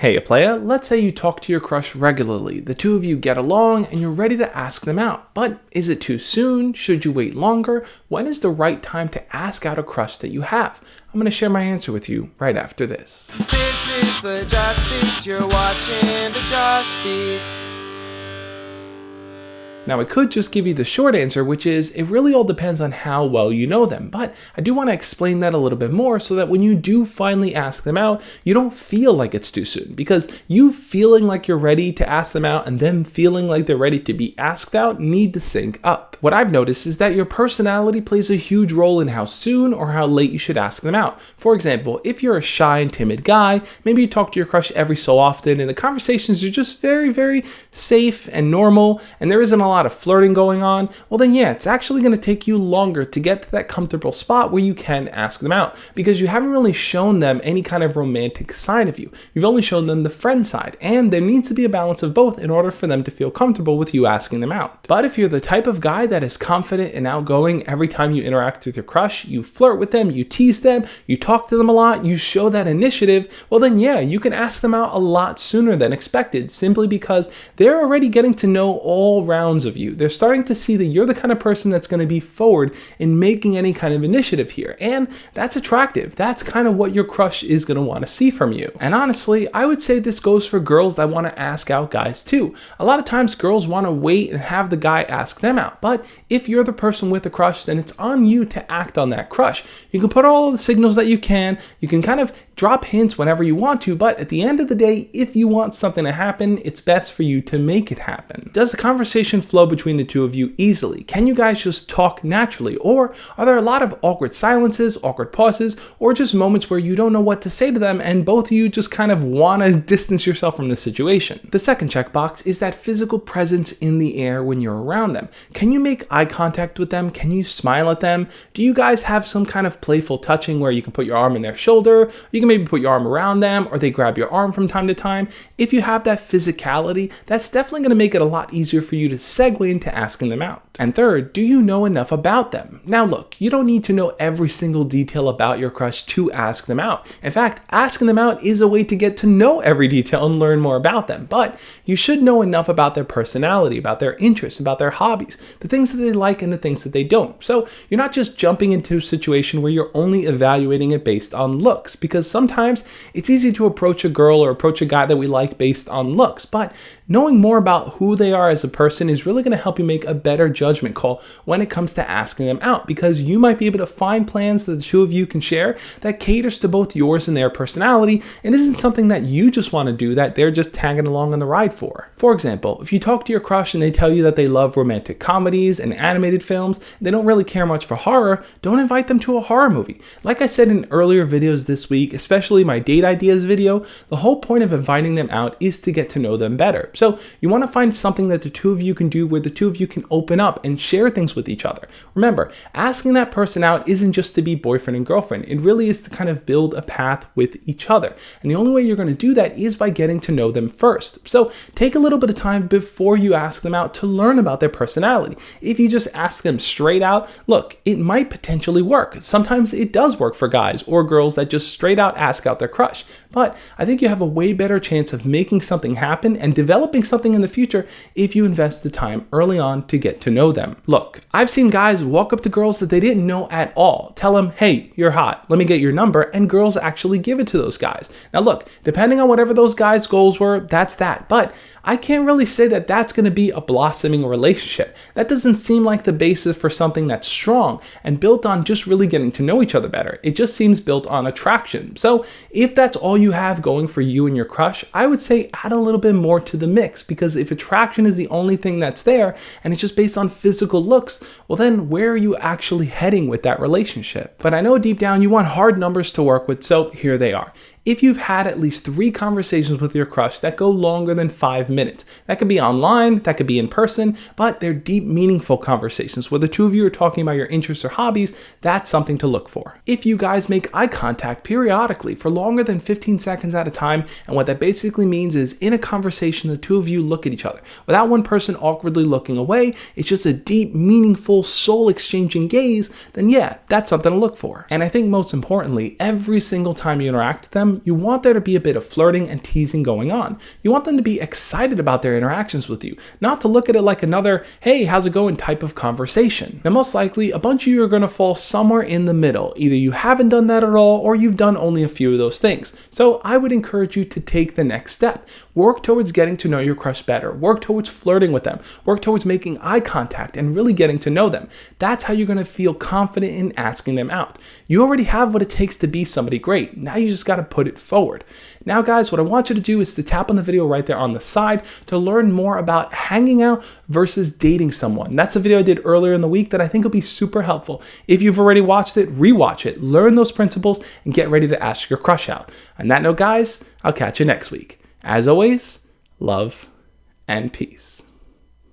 Hey playa, let's say you talk to your crush regularly. The two of you get along and you're ready to ask them out. But is it too soon? Should you wait longer? When is the right time to ask out a crush that you have? I'm going to share my answer with you right after this. This is the Just Beats, you're watching the Just Beat. Now, I could just give you the short answer, which is it really all depends on how well you know them. But I do want to explain that a little bit more so that when you do finally ask them out, you don't feel like it's too soon. Because you feeling like you're ready to ask them out and them feeling like they're ready to be asked out need to sync up. What I've noticed is that your personality plays a huge role in how soon or how late you should ask them out. For example, if you're a shy and timid guy, maybe you talk to your crush every so often and the conversations are just very, very safe and normal and there isn't a lot of flirting going on, well then yeah, it's actually going to take you longer to get to that comfortable spot where you can ask them out because you haven't really shown them any kind of romantic side of you. You've only shown them the friend side, and there needs to be a balance of both in order for them to feel comfortable with you asking them out. But if you're the type of guy that is confident and outgoing every time you interact with your crush, you flirt with them, you tease them, you talk to them a lot, you show that initiative, well then yeah, you can ask them out a lot sooner than expected simply because they're already getting to know all rounds of you. They're starting to see that you're the kind of person that's going to be forward in making any kind of initiative here. And that's attractive. That's kind of what your crush is going to want to see from you. And honestly, I would say this goes for girls that want to ask out guys too. A lot of times girls want to wait and have the guy ask them out. But if you're the person with the crush, then it's on you to act on that crush. You can put all the signals that you can kind of drop hints whenever you want to, but at the end of the day, if you want something to happen, it's best for you to make it happen. Does the conversation flow between the two of you easily? Can you guys just talk naturally? Or are there a lot of awkward silences, awkward pauses, or just moments where you don't know what to say to them and both of you just kind of want to distance yourself from the situation? The second checkbox is that physical presence in the air when you're around them. Can you make eye contact with them? Can you smile at them? Do you guys have some kind of playful touching where you can put your arm in their shoulder? You can maybe put your arm around them, or they grab your arm from time to time. If you have that physicality, that's definitely going to make it a lot easier for you to segue into asking them out. And third, do you know enough about them? Now look, you don't need to know every single detail about your crush to ask them out. In fact, asking them out is a way to get to know every detail and learn more about them. But you should know enough about their personality, about their interests, about their hobbies, the things that they like and the things that they don't. So you're not just jumping into a situation where you're only evaluating it based on looks, because sometimes it's easy to approach a girl or approach a guy that we like based on looks, but knowing more about who they are as a person is really going to help you make a better judgment call when it comes to asking them out, because you might be able to find plans that the two of you can share that caters to both yours and their personality and isn't something that you just want to do that they're just tagging along on the ride for. For example, if you talk to your crush and they tell you that they love romantic comedies and animated films, they don't really care much for horror, don't invite them to a horror movie. Like I said in earlier videos this week, especially my date ideas video, the whole point of inviting them out is to get to know them better. So you want to find something that the two of you can do where the two of you can open up and share things with each other. Remember, asking that person out isn't just to be boyfriend and girlfriend. It really is to kind of build a path with each other. And the only way you're going to do that is by getting to know them first. So take a little bit of time before you ask them out to learn about their personality. If you just ask them straight out, look, it might potentially work. Sometimes it does work for guys or girls that just straight out ask out their crush. But I think you have a way better chance of making something happen and developing something in the future if you invest the time early on to get to know them. Look, I've seen guys walk up to girls that they didn't know at all, tell them, hey, you're hot, let me get your number, and girls actually give it to those guys. Now look, depending on whatever those guys' goals were, that's that. But I can't really say that that's going to be a blossoming relationship. That doesn't seem like the basis for something that's strong and built on just really getting to know each other better. It just seems built on attraction. So if that's all you have going for you and your crush, I would say add a little bit more to the mix, because if attraction is the only thing that's there and it's just based on physical looks, well then where are you actually heading with that relationship? But I know deep down you want hard numbers to work with, so here they are. If you've had at least 3 conversations with your crush that go longer than 5 minutes, that could be online, that could be in person, but they're deep, meaningful conversations where the two of you are talking about your interests or hobbies, that's something to look for. If you guys make eye contact periodically for longer than 15 seconds at a time, and what that basically means is in a conversation, the two of you look at each other without one person awkwardly looking away, it's just a deep, meaningful, soul-exchanging gaze, then yeah, that's something to look for. And I think most importantly, every single time you interact with them, them, you want there to be a bit of flirting and teasing going on. You want them to be excited about their interactions with you, not to look at it like another, hey, how's it going type of conversation. Now, most likely, a bunch of you are going to fall somewhere in the middle. Either you haven't done that at all, or you've done only a few of those things. So I would encourage you to take the next step. Work towards getting to know your crush better. Work towards flirting with them. Work towards making eye contact and really getting to know them. That's how you're going to feel confident in asking them out. You already have what it takes to be somebody great. Now you just got to put it forward. Now, guys, what I want you to do is to tap on the video right there on the side to learn more about hanging out versus dating someone. That's a video I did earlier in the week that I think will be super helpful. If you've already watched it, rewatch it, learn those principles, and get ready to ask your crush out. On that note, guys, I'll catch you next week. As always, love and peace.